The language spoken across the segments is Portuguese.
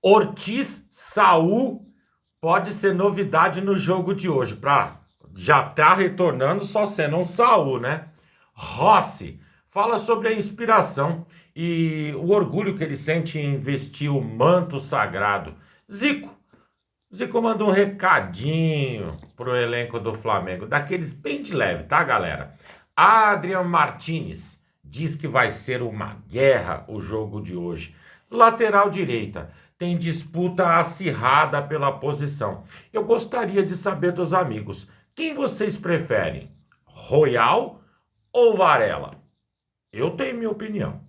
Ortiz, Saul pode ser novidade no jogo de hoje. Já tá retornando só sendo um Saul, né? Rossi fala sobre a inspiração e o orgulho que ele sente em vestir o manto sagrado. Zico manda um recadinho pro elenco do Flamengo, daqueles bem de leve, tá, galera? Adrian Martinez diz que vai ser uma guerra o jogo de hoje. Lateral direita, tem disputa acirrada pela posição. Eu gostaria de saber dos amigos, quem vocês preferem? Royal ou Varela? Eu tenho minha opinião.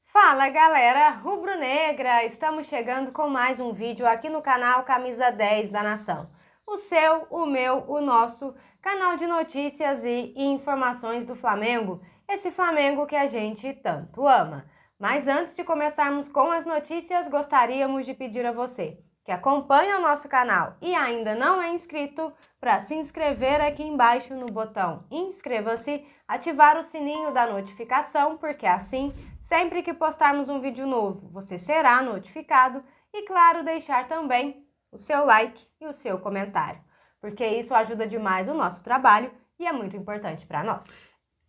Fala galera rubro-negra, estamos chegando com mais um vídeo aqui no canal Camisa 10 da Nação. O seu, o meu, o nosso canal de notícias e informações do Flamengo, esse Flamengo que a gente tanto ama. Mas antes de começarmos com as notícias, gostaríamos de pedir a você que acompanha o nosso canal e ainda não é inscrito, para se inscrever aqui embaixo no botão inscreva-se, ativar o sininho da notificação, porque assim, sempre que postarmos um vídeo novo, você será notificado e, claro, deixar também o seu like e o seu comentário, porque isso ajuda demais o nosso trabalho e é muito importante para nós.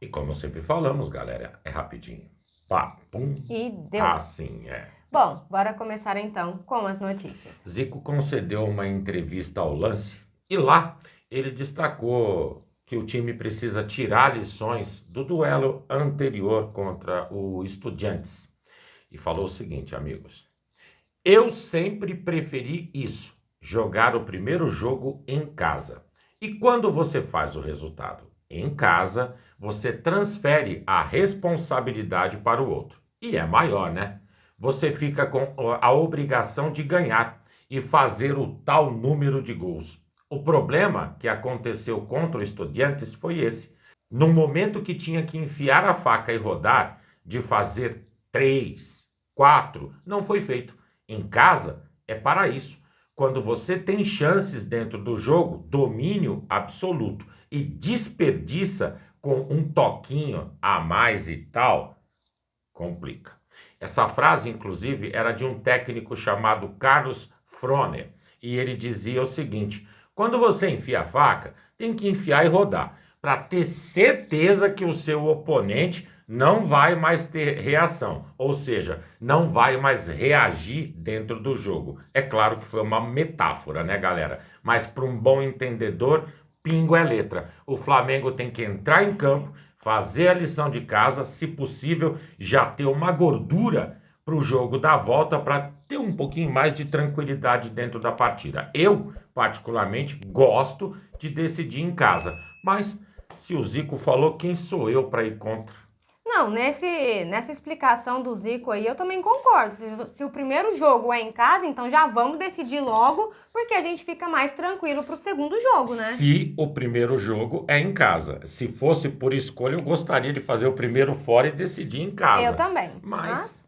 E como sempre falamos, galera, é rapidinho. Pá, pum. E deu. Assim é. Bom, bora começar então com as notícias. Zico concedeu uma entrevista ao Lance e lá ele destacou que o time precisa tirar lições do duelo anterior contra o Estudiantes. E falou o seguinte, amigos: eu sempre preferi isso, jogar o primeiro jogo em casa. E quando você faz o resultado em casa, você transfere a responsabilidade para o outro. E é maior, né? Você fica com a obrigação de ganhar e fazer o tal número de gols. O problema que aconteceu contra o Estudiantes foi esse. No momento que tinha que enfiar a faca e rodar, de fazer 3, 4, não foi feito. Em casa, é para isso. Quando você tem chances dentro do jogo, domínio absoluto, e desperdiça com um toquinho a mais e tal, complica. Essa frase, inclusive, era de um técnico chamado Carlos Froner. E ele dizia o seguinte: quando você enfia a faca, tem que enfiar e rodar, para ter certeza que o seu oponente não vai mais ter reação, ou seja, não vai mais reagir dentro do jogo. É claro que foi uma metáfora, né, galera? Mas para um bom entendedor, pingo é letra. O Flamengo tem que entrar em campo, fazer a lição de casa, se possível, já ter uma gordura para o jogo da volta, para ter um pouquinho mais de tranquilidade dentro da partida. Eu, particularmente, gosto de decidir em casa, mas se o Zico falou, quem sou eu para ir contra? Não, nessa explicação do Zico aí, eu também concordo. Se o primeiro jogo é em casa, então já vamos decidir logo, porque a gente fica mais tranquilo pro segundo jogo, né? Se o primeiro jogo é em casa. Se fosse por escolha, eu gostaria de fazer o primeiro fora e decidir em casa. Eu também. Mas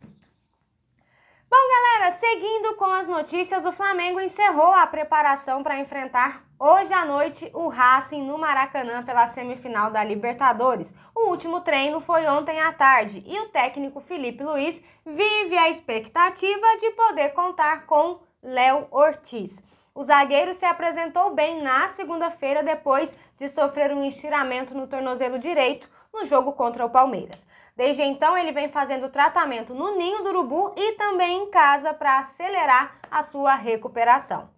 Bom, galera, seguindo com as notícias, o Flamengo encerrou a preparação para enfrentar hoje à noite o Racing no Maracanã pela semifinal da Libertadores. O último treino foi ontem à tarde e o técnico Filipe Luiz vive a expectativa de poder contar com Léo Ortiz. O zagueiro se apresentou bem na segunda-feira depois de sofrer um estiramento no tornozelo direito no jogo contra o Palmeiras. Desde então, ele vem fazendo tratamento no Ninho do Urubu e também em casa para acelerar a sua recuperação.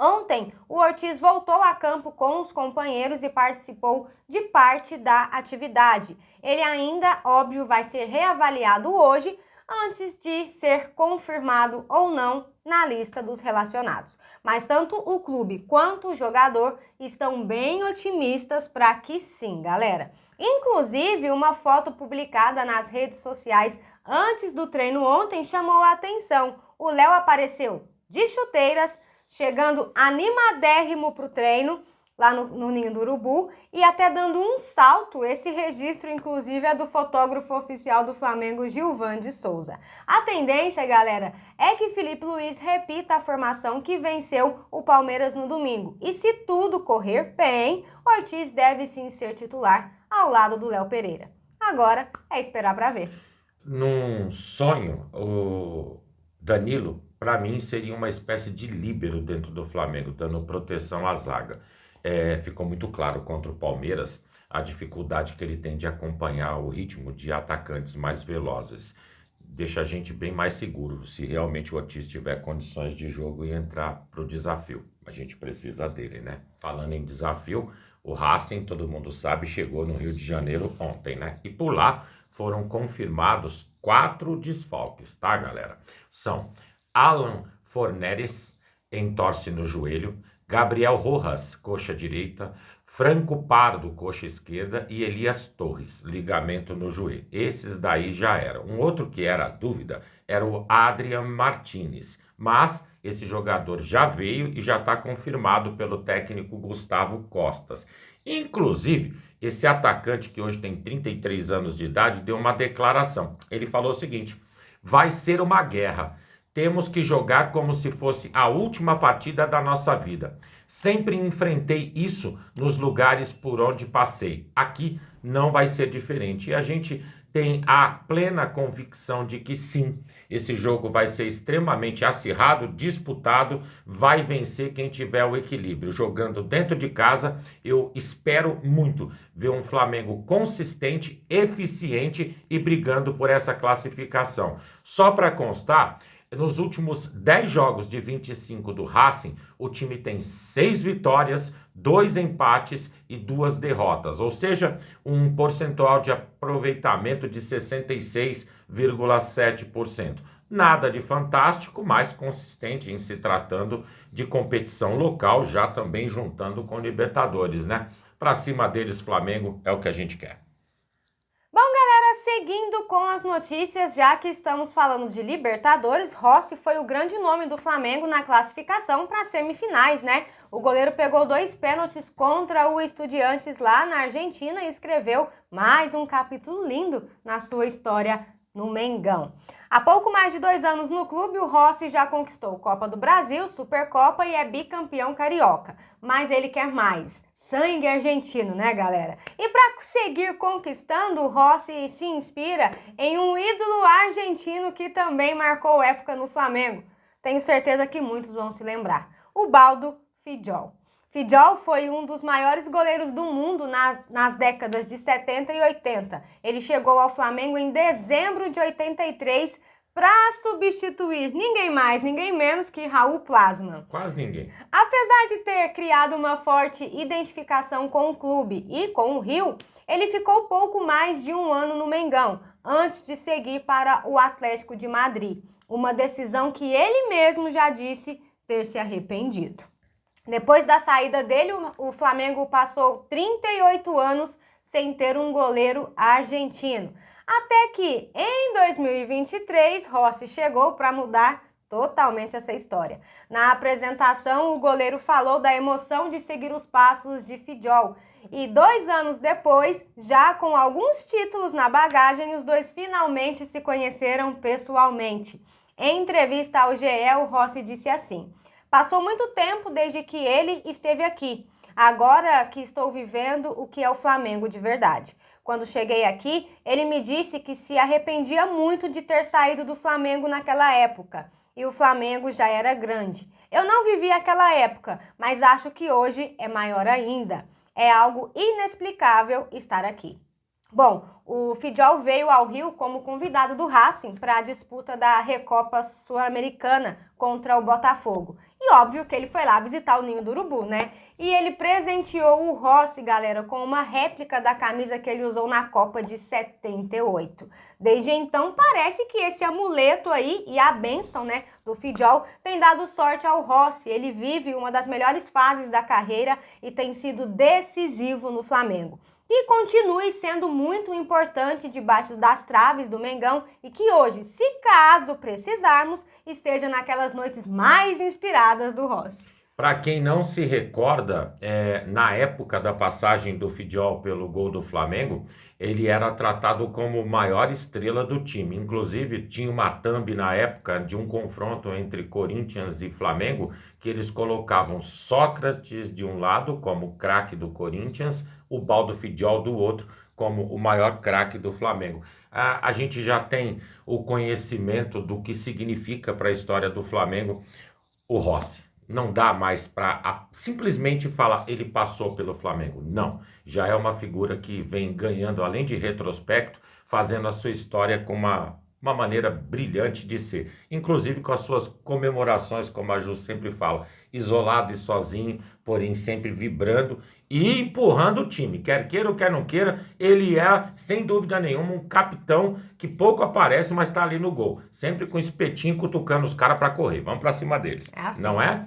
Ontem, o Ortiz voltou a campo com os companheiros e participou de parte da atividade. Ele ainda, óbvio, vai ser reavaliado hoje, antes de ser confirmado ou não na lista dos relacionados. Mas tanto o clube quanto o jogador estão bem otimistas para que sim, galera. Inclusive, uma foto publicada nas redes sociais antes do treino ontem chamou a atenção. O Léo apareceu de chuteiras, chegando animadérrimo para o treino, lá no Ninho do Urubu, e até dando um salto. Esse registro, inclusive, é do fotógrafo oficial do Flamengo, Gilvan de Souza. A tendência, galera, é que Filipe Luiz repita a formação que venceu o Palmeiras no domingo. E se tudo correr bem, Ortiz deve sim ser titular ao lado do Léo Pereira. Agora é esperar para ver. num sonho, o Danilo para mim, seria uma espécie de líbero dentro do Flamengo, dando proteção à zaga. Ficou muito claro contra o Palmeiras a dificuldade que ele tem de acompanhar o ritmo de atacantes mais velozes. Deixa a gente bem mais seguro se realmente o Ortiz tiver condições de jogo e entrar para o desafio. A gente precisa dele, né? Falando em desafio, o Racing, todo mundo sabe, chegou no Rio de Janeiro ontem, né? E por lá foram confirmados 4 desfalques, tá, galera? São Alan Forneres, entorse no joelho, Gabriel Rojas, coxa direita, Franco Pardo, coxa esquerda e Elias Torres, ligamento no joelho. Esses daí já eram. Um outro que era dúvida era o Adrian Martinez, mas esse jogador já veio e já está confirmado pelo técnico Gustavo Costas. Inclusive, esse atacante que hoje tem 33 anos de idade deu uma declaração. Ele falou o seguinte: vai ser uma guerra. Temos que jogar como se fosse a última partida da nossa vida. Sempre enfrentei isso nos lugares por onde passei. Aqui não vai ser diferente. E a gente tem a plena convicção de que sim, esse jogo vai ser extremamente acirrado, disputado, vai vencer quem tiver o equilíbrio. Jogando dentro de casa, eu espero muito ver um Flamengo consistente, eficiente e brigando por essa classificação. Só para constar, nos últimos 10 jogos de 25 do Racing, o time tem 6 vitórias, 2 empates e 2 derrotas, ou seja, um percentual de aproveitamento de 66,7%. Nada de fantástico, mas consistente em se tratando de competição local, já também juntando com Libertadores, né? Para cima deles, Flamengo, é o que a gente quer. Bom, galera, seguindo com as notícias, já que estamos falando de Libertadores, Rossi foi o grande nome do Flamengo na classificação para as semifinais, né? O goleiro pegou 2 pênaltis contra o Estudiantes lá na Argentina e escreveu mais um capítulo lindo na sua história no Mengão. Há pouco mais de 2 anos no clube, o Rossi já conquistou Copa do Brasil, Supercopa e é bicampeão carioca. Mas ele quer mais. Sangue argentino, né, galera? E para seguir conquistando, o Rossi se inspira em um ídolo argentino que também marcou época no Flamengo. Tenho certeza que muitos vão se lembrar. O Baldo Fiddiol. Fiddiol foi um dos maiores goleiros do mundo nas décadas de 70 e 80. Ele chegou ao Flamengo em dezembro de 83 para substituir ninguém mais, ninguém menos que Raul Plasman. Quase ninguém. Apesar de ter criado uma forte identificação com o clube e com o Rio, ele ficou pouco mais de 1 ano no Mengão, antes de seguir para o Atlético de Madrid. Uma decisão que ele mesmo já disse ter se arrependido. Depois da saída dele, o Flamengo passou 38 anos sem ter um goleiro argentino. Até que, em 2023, Rossi chegou para mudar totalmente essa história. Na apresentação, o goleiro falou da emoção de seguir os passos de Fiddiol. E 2 anos depois, já com alguns títulos na bagagem, os dois finalmente se conheceram pessoalmente. Em entrevista ao GE, o Rossi disse assim: passou muito tempo desde que ele esteve aqui. Agora que estou vivendo o que é o Flamengo de verdade. Quando cheguei aqui, ele me disse que se arrependia muito de ter saído do Flamengo naquela época. E o Flamengo já era grande. Eu não vivi aquela época, mas acho que hoje é maior ainda. É algo inexplicável estar aqui. Bom, o Fiddiol veio ao Rio como convidado do Racing para a disputa da Recopa Sul-Americana contra o Botafogo. E óbvio que ele foi lá visitar o Ninho do Urubu, né? E ele presenteou o Rossi, galera, com uma réplica da camisa que ele usou na Copa de 78. Desde então, parece que esse amuleto aí e a bênção, né, do Fiddiol tem dado sorte ao Rossi. Ele vive uma das melhores fases da carreira e tem sido decisivo no Flamengo. Que continue sendo muito importante debaixo das traves do Mengão e que hoje, se caso precisarmos, esteja naquelas noites mais inspiradas do Rossi. Para quem não se recorda, na época da passagem do Fiddiol pelo gol do Flamengo, ele era tratado como maior estrela do time. Inclusive, tinha uma thumb na época de um confronto entre Corinthians e Flamengo, que eles colocavam Sócrates de um lado como craque do Corinthians, o Baldo Fiddiol do outro como o maior craque do Flamengo. A gente já tem o conhecimento do que significa para a história do Flamengo o Rossi. Não dá mais para simplesmente falar ele passou pelo Flamengo. Não, já é uma figura que vem ganhando, além de retrospecto, fazendo a sua história com uma maneira brilhante de ser. Inclusive com as suas comemorações, como a Ju sempre fala, isolado e sozinho, porém sempre vibrando e empurrando o time. Quer queira ou quer não queira, ele é, sem dúvida nenhuma, um capitão que pouco aparece, mas está ali no gol. Sempre com espetinho cutucando os caras para correr. Vamos para cima deles. É assim. Não é?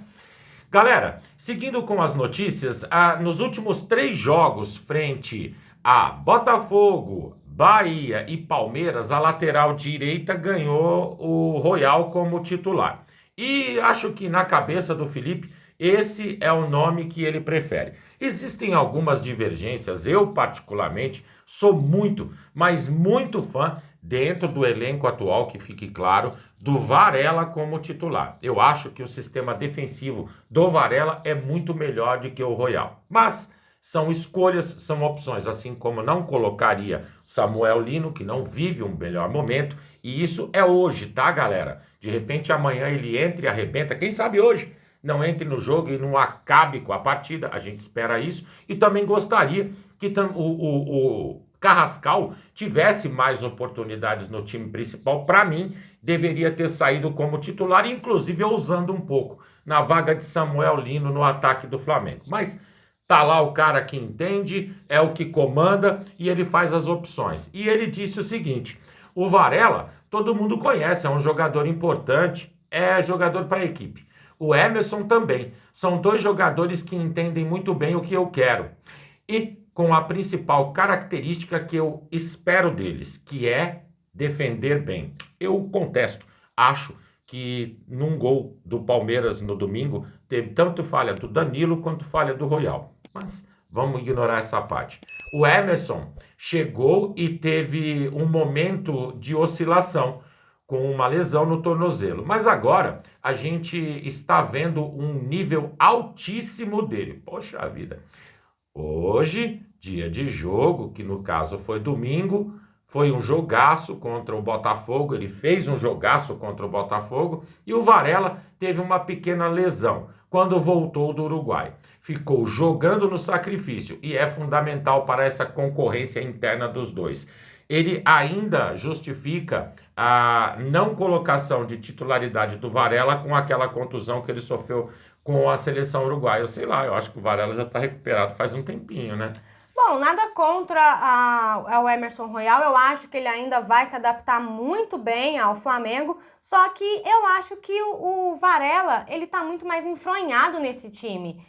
Galera, seguindo com as notícias, nos últimos 3 jogos frente a Botafogo, Bahia e Palmeiras, a lateral direita ganhou o Royal como titular. E acho que na cabeça do Felipe, esse é o nome que ele prefere. Existem algumas divergências, eu particularmente sou muito, mas muito fã dentro do elenco atual, que fique claro, do Varela como titular. Eu acho que o sistema defensivo do Varela é muito melhor do que o Royal. Mas são escolhas, são opções, assim como não colocaria Samuel Lino, que não vive um melhor momento, e isso é hoje, tá, galera? De repente amanhã ele entra e arrebenta, quem sabe hoje não entre no jogo e não acabe com a partida, a gente espera isso, e também gostaria que o Carrascal tivesse mais oportunidades no time principal. Para mim, deveria ter saído como titular, inclusive ousando um pouco na vaga de Samuel Lino no ataque do Flamengo. Mas tá lá o cara que entende, é o que comanda e ele faz as opções. E ele disse o seguinte: o Varela, todo mundo conhece, é um jogador importante, é jogador para a equipe. O Emerson também. São 2 jogadores que entendem muito bem o que eu quero. E com a principal característica que eu espero deles, que é defender bem. Eu contesto. Acho que num gol do Palmeiras no domingo, teve tanto falha do Danilo quanto falha do Royal. Mas vamos ignorar essa parte. O Emerson chegou e teve um momento de oscilação, com uma lesão no tornozelo. Mas agora a gente está vendo um nível altíssimo dele. Poxa vida. Hoje, dia de jogo, que no caso foi domingo, foi um jogaço contra o Botafogo, ele fez um jogaço contra o Botafogo e o Varela teve uma pequena lesão quando voltou do Uruguai. Ficou jogando no sacrifício e é fundamental para essa concorrência interna dos dois. Ele ainda justifica a não colocação de titularidade do Varela com aquela contusão que ele sofreu com a seleção uruguaia. Eu sei lá, eu acho que o Varela já está recuperado faz um tempinho, né? Bom, nada contra o Emerson Royal, eu acho que ele ainda vai se adaptar muito bem ao Flamengo, só que eu acho que o Varela, ele tá muito mais enfronhado nesse time.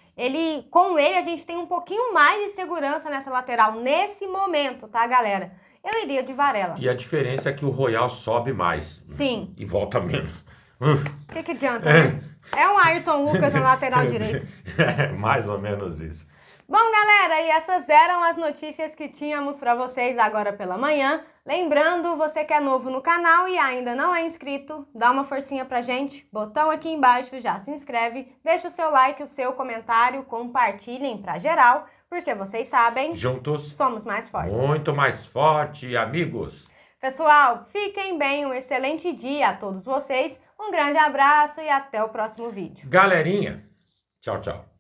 Com ele a gente tem um pouquinho mais de segurança nessa lateral, nesse momento, tá, galera? Eu iria de Varela. E a diferença é que o Royal sobe mais. Sim. E volta menos. O que adianta, né? É um Ayrton Lucas na lateral direita. É mais ou menos isso. Bom, galera, e essas eram as notícias que tínhamos para vocês agora pela manhã. Lembrando, você que é novo no canal e ainda não é inscrito, dá uma forcinha pra gente, botão aqui embaixo, já se inscreve, deixa o seu like, o seu comentário, compartilhem pra geral, porque vocês sabem, juntos somos mais fortes. Muito mais forte, amigos. Pessoal, fiquem bem, um excelente dia a todos vocês, um grande abraço e até o próximo vídeo. Galerinha, tchau, tchau.